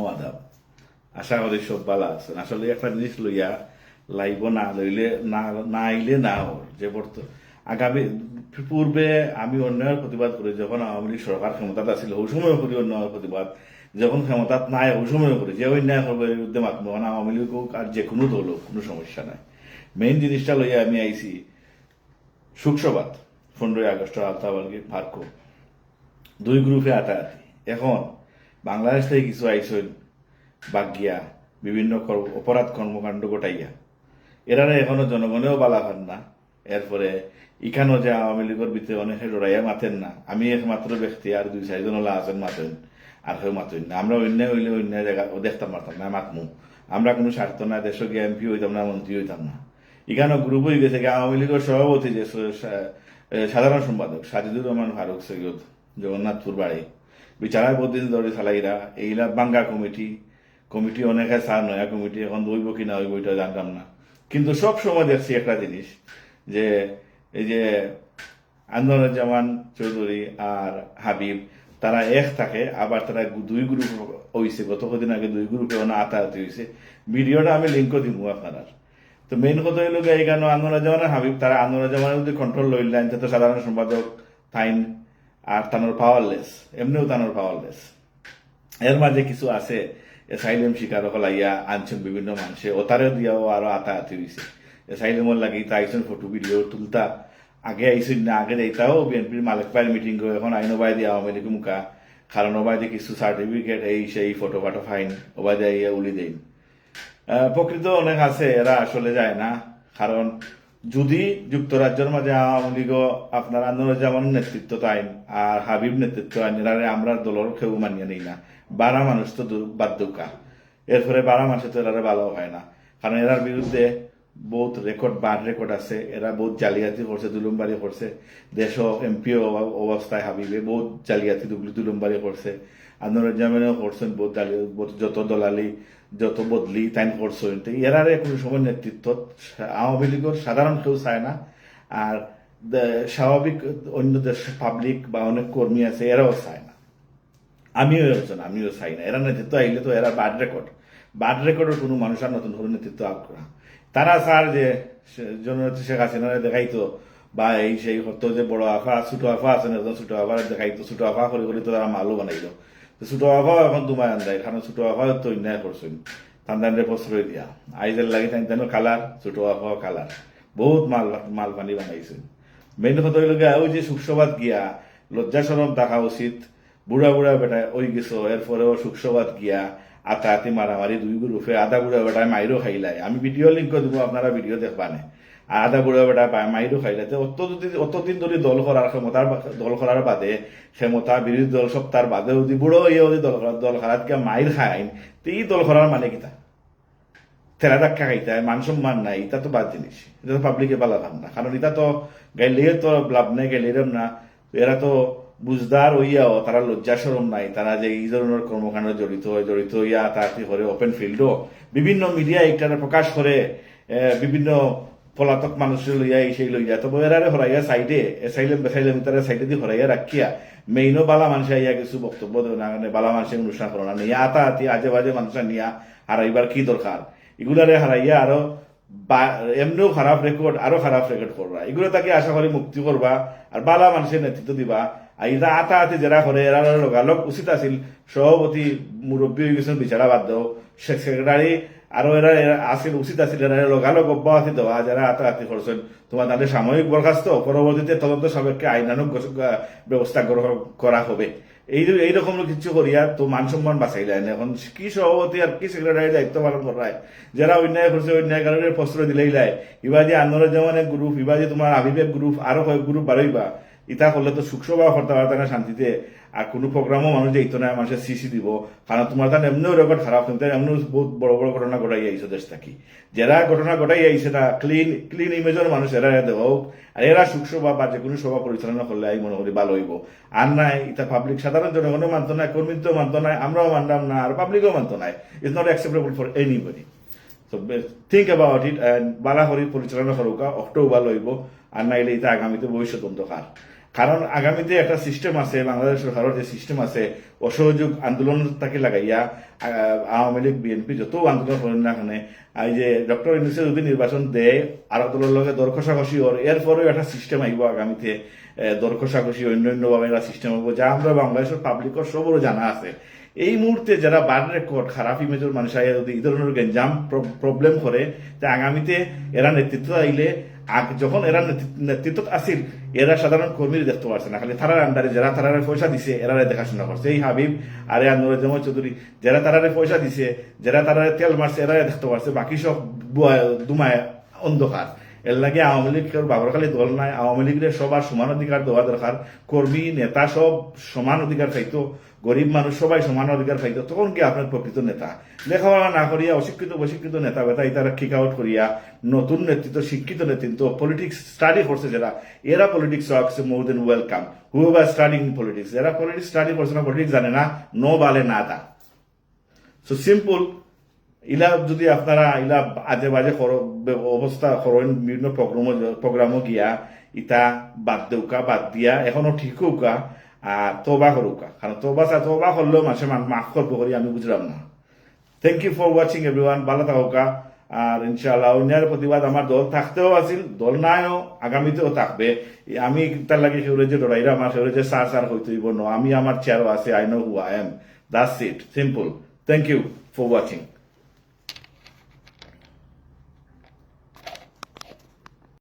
ও আদাব। আশা করি সব ভালো আছেন। আসলে একটা জিনিস লইয়া লাইব না লইলে না আইলে না হর যে আগামী পূর্বে আমি অন্যায়ের প্রতিবাদ করি যখন আওয়ামী লীগ সরকার ক্ষমতাত আছিল ওই সময় করি অন্যায়ের প্রতিবাদ, যখন ক্ষমতাত নাই ওই সময় করি যে অন্যায় করবে বিরুদ্ধে মাতব না আওয়ামী লীগ হোক আর যে কোনো দল হোক কোনো সমস্যা নাই। মেইন জিনিসটা লইয়া আমি আইছি শুকসভাত 15 আগস্ট আলতাবালগি পার্ক দুই গ্রুপে আটাআটি। এখন বাংলাদেশ থেকে কিছু আইসন বাগিয়া বিভিন্ন অপরাধ কর্মকাণ্ড ঘটাইয়া এরারে এখনো জনগণেও বালা পান না। এরপরে ইখানো যে আওয়ামী লীগের ভিতরে অনেকে ডরাইয়া মাতেন না, আমি একমাত্র ব্যক্তি আর 2-4 জন ওলা আছেন মাতেন আর কেউ মাতেন না। আমরা অন্যায় হইলে অন্যায় জায়গা দেখতাম পারতাম না, মাতমু। আমরা কোনো স্বার্থ না, দেশ গিয়ে এমপি হইতাম না, মন্ত্রী হইতাম না। এখানে গ্রুপ হয়ে গেছে আওয়ামী লীগের সভাপতি যে সাধারণ সম্পাদক সাজিদুর রহমান ফারুক সৈয়দ জগন্নাথপুর বাড়ি বিচারায় প্রতিদিন ধরে চালাইরা এইলা বাঙ্গা কমিটি অনেকে চার নয়া কমিটি এখন দইব কিনা হইব এটা জানতাম না। কিন্তু সব সময় দেখছি একটা জিনিস যে এই যে আন্দোলুজ্জামান চৌধুরী আর হাবিব তারা এক থাকে, আবার তারা দুই গ্রুপ হয়েছে। গত কদিন আগে দুই গ্রুপে আতাহাতি হয়েছে। ভিডিওটা আমি লিঙ্কও দিব আপনার। তো মেইন কথা হইল এই কেন আন্দোলুজ্জামান আর হাবিব তারা আন্দোলুজ্জামানের যদি কন্ট্রোল লইলেন তো সাধারণ সম্পাদক থাইন আর তানোর পাওয়ারলেস, এমনিও তানোর পাওয়ারলেস। এর মাঝে কিছু আছে এসাইলেম শিকার হলাইয়া আনছেন বিভিন্ন মানুষে ওতারেও দিয়াও আরো আতাহাতি হয়েছে। এসাইলেমর লাগি তাইছেন ফটো ভিডিও তুলতা আগে আইসেন না, আগে এইটাও বিএনপির মালিক পায়ের মিটিং করে এখন আইন ওবাই দিয়ে আওয়ামী লীগ মুখা কারণ ওবাই দিয়ে কিছু সার্টিফিকেট এই সেই ফটো ফাটো ফাইন ওবাই দিয়ে উলি দেন। প্রকৃত অনেক আছে এরা আসলে যায় না, কারণ যদি যুক্তরাজ্যের মাঝে আওয়ামী লীগ আপনার আন্দোলুজ্জামানের নেতৃত্ব আইন আর হাবিব নেতৃত্ব আইন এরারে আমরা দলের কেউ মানিয়ে নেই না। 12 মানুষ তো বাধ্যকা, এরপরে 12 মাসে তো এরারে ভালো হয় না, কারণ এরার বিরুদ্ধে বহুত বাদ রেকর্ড আছে। এরা বহুত জালিয়াতি করছে, দুলুমবাড়ি করছে। দেশ এমপি অবস্থায় হাবিবে বহুত জালিয়াতি দুলুমবাড়ি করছে। আন্দোলুজ্জামানেও করছেন বহুত যত দলালি যত বদলি তাইন করছেন। এরারে কোনো সময় নেতৃত্ব আওয়ামী লীগের সাধারণ কেউ চায় না, আর স্বাভাবিক অন্য দেশ পাবলিক বা অনেক কর্মী আছে এরাও চায় না। আমিও চাই না। এরা নেতৃত্ব আইলে তো এরা বাদ রেকর্ডের কোনো মানুষ আর নতুন করে নেতৃত্ব আগ্রহ তারা স্যার যে জননেত্রী শেখ হাসিনারে দেখাইতো বা এই সেই হতো যে বড় আফা ছোট আফা আছে না, ছোট আফার দেখাইতো, ছোট আফা করে তো তারা মালও বানাইলো। ছোট আফাও এখন তোমায় আন্দায়, কারণ ছোট আফা তো অন্যায় করছেন তান্দানরে প্রশ্রয় দিয়া আইজের লাগে তাই কালার ছোট আফাও কালার বহুত মাল পানি বানাইছেন। মেইন কথা হইল গিয়া ওই যে সুখসভাত গিয়া লজ্জা সরম দেখা উচিত। বুড়া বেটায় ওই গেছো, এরপরেও সুখসভাত গিয়া আতাহাতি মারামারি দুই গ্রুপে আধা বুড়া বেটায় মাইরও খাইলাই। আমি ভিডিও লিঙ্ক দিব, আপনারা ভিডিও দেখবানে। আর আধা বুড়া বেটায় মাইরও খাইলাইতে অতদিন ধরে দল করার বাদে ক্ষমতা বিরোধী দল সব তার বাদে যদি বুড়ো ইয়ে যদি দল করাত গিয়া মাইর খাইন তো এই দল করার মানে কিতা তেরা ধাক্কা খাইতে মান সম্মান নাই, এটা তো বাদ জিনিস। এটা তো পাবলিকে বালা ভাব না, কারণ এটা তো গাইলে তো লাভ নাই, গাইলেরম না। এরা তো বুঝদার হইয়াও তারা লজ্জা সরম নাই, তারা যে এই ধরনের কর্মকাণ্ডে জড়িত হইয়া তাড়াতাড়ি করে ওপেন ফিল্ডও বিভিন্ন মিডিয়া একটা প্রকাশ করে বিভিন্ন পলাতক মানুষের লইয়া সেই লইয়া তবে এরারে হরাইয়া সাইডে বেসাইলেম তারা সাইডে দিয়ে হরাইয়া রাখিয়া মেইনও বালা মানুষ আইয়া কিছু বক্তব্য দেয় না, বালা মানুষের অনুষ্ঠান করো না নিয়ে আতাহাতি আজে বাজে মানুষের নিয়া হারাইবার কি দরকার? এগুলারে হারাইয়া আরো এমনিও খারাপ রেকর্ড করবা। এগুলো তাকে আশা করি মুক্তি করবা আর বালা মানুষের নেতৃত্ব দিবা। আর এটা আতাহাতি যারা করে এরা লগালগ উচিত আছিল সভাপতি মুরব্বী হয়ে গেছেন বিচারা বাদ দাও, সেক্রেটারি আরো এরা আসিল উচিত আছিল এরা লগালগ অব্যাহতি দেওয়া যারা আতাহাতি করছেন। তোমার তাদের সাময়িক বরখাস্ত, পরবর্তীতে তদন্ত সাপেক্ষে আইনানুগ ব্যবস্থা গ্রহণ করা হবে। এইরকম কিছু করিয়া তো মান সম্মান বাঁচাইলেন। এখন কি সভাপতি আর কি সেক্রেটারি দায়িত্ব পালন করায় যারা অন্যায় করছে অন্যায়কারীদের প্রশ্রয় দিলেই লাই। এবার যে আন্দোলুজ্জামানের গ্রুপ, এবার যে তোমার আবিবেক গ্রুপ আরো কয়েক গ্রুপ বাড়াইবা, ইটা করলে তো সুখসভা করতে পারত না শান্তিতে। আর কোনো প্রোগ্রামও মানুষ যেত না, মানুষের সিসি দিব, কারণ তোমার তার এমনিও রেকর্ড খারাপ তুমি এমনি বহুত বড় বড় ঘটনা ঘটাই আইছো দেশ থাকি। যারা ঘটনা ঘটাই আইছে না ক্লিন ইমেজের মানুষ এরা দেওয়া হোক, আর এরা সুখসভা বা যে কোনো সভা পরিচালনা করলে আমি মনে করি ভালো হইব। আর নাই এটা পাবলিক সাধারণ জনগণও মানত নাই, কর্মীও মানত নাই, আমরাও মানলাম না, আর পাবলিকও মানত নাই। It's not acceptable for anybody. So think about it and বালা করি পরিচালনা করুকা অক্টোবর ভালো হইব। আর নাইলে এটা আগামীতে ভবিষ্যৎ অন্ধকার। কারণ আগামীতে একটা সিস্টেম আছে, বাংলাদেশ সরকারের যে সিস্টেম আছে, অসহযোগ আন্দোলন তাকে লাগাইয়া আওয়ামী লীগ বিএনপি যত আন্দোলন করেন না এখানে, এই যে ডক্টর ইউনূসে যদি নির্বাচন দেয় আর দলের লগে দর কষাকষি ওর এরপরেও একটা সিস্টেম আইব আগামীতে, দর কষাকষি অন্যান্যভাবে একটা সিস্টেম হবো, যা আমরা বাংলাদেশের পাবলিকের সবরও জানা আছে। এই মুহূর্তে যারা বাদ রেকর্ড খারাপ ইমেজের মানুষ আইয়া যদি এই ধরনের গেঞ্জাম প্রবলেম করে, তা আগামীতে এরা নেতৃত্ব আইলে যখন এরা নেতৃত্ব আসিল, এরা সাধারণ কর্মী দেখতে পারছে না, খালি তারার আন্ডারে যারা তারারে পয়সা দিছে এরা দেখাশোনা করছে। এই হাবিব আরে নুরুজ্জামান চৌধুরী যারা তারারে পয়সা দিছে, যারা তারারে তেল মারছে এরা দেখতে পারছে, বাকি সব দুমায় অন্ধকার। এর লাগে আওয়ামী লীগ বাবরখালী দল নাই, আওয়ামী লীগের সবার সমান অধিকার দেওয়া দরকার। কর্মী নেতা সব সমান অধিকার পাইতো, গরিব মানুষ সবাই সমান অধিকার পাইতো, তখন কি আপনার প্রকৃত নেতা। লেখাপড়া না করিয়া অশিক্ষিত নেতা বেতা তারা কিক আউট করিয়া নতুন নেতৃত্ব, শিক্ষিত নেতৃত্ব, পলিটিক্স স্টাডি করছে যারা, এরা politics works more than welcome. Whoever studying politics, যারা পলিটিক্স স্টাডি করছে না, পলিটিক্স জানে না, নো বালে না দা। So simple. ইলা যদি আপনারা ইলা আজে বাজে অবস্থা করেন, বিভিন্ন প্রোগ্রামও গিয়া ইটা বাদ দেউকা, বাদ দিয়া এখনো ঠিক হোকা আর তোবা করুকা, কারণ তোবা করলেও মাসে মাফ করবো করি আমি বুঝলাম না। Thank you for watching everyone, ভালো থাকুকা। আর ইনশাআল্লাহ অন্যায়ের প্রতিবাদ আমার দল থাকতেও আছিল, দল নাইও আগামীতেও থাকবে। আমি তার লাগে সেউরে যে ডরাইরা আমার সেউরে যে সার হইতে হইব ন, আমি আমার চেয়ারও আছে, I know who I am, that's it, simple. Thank you for watching.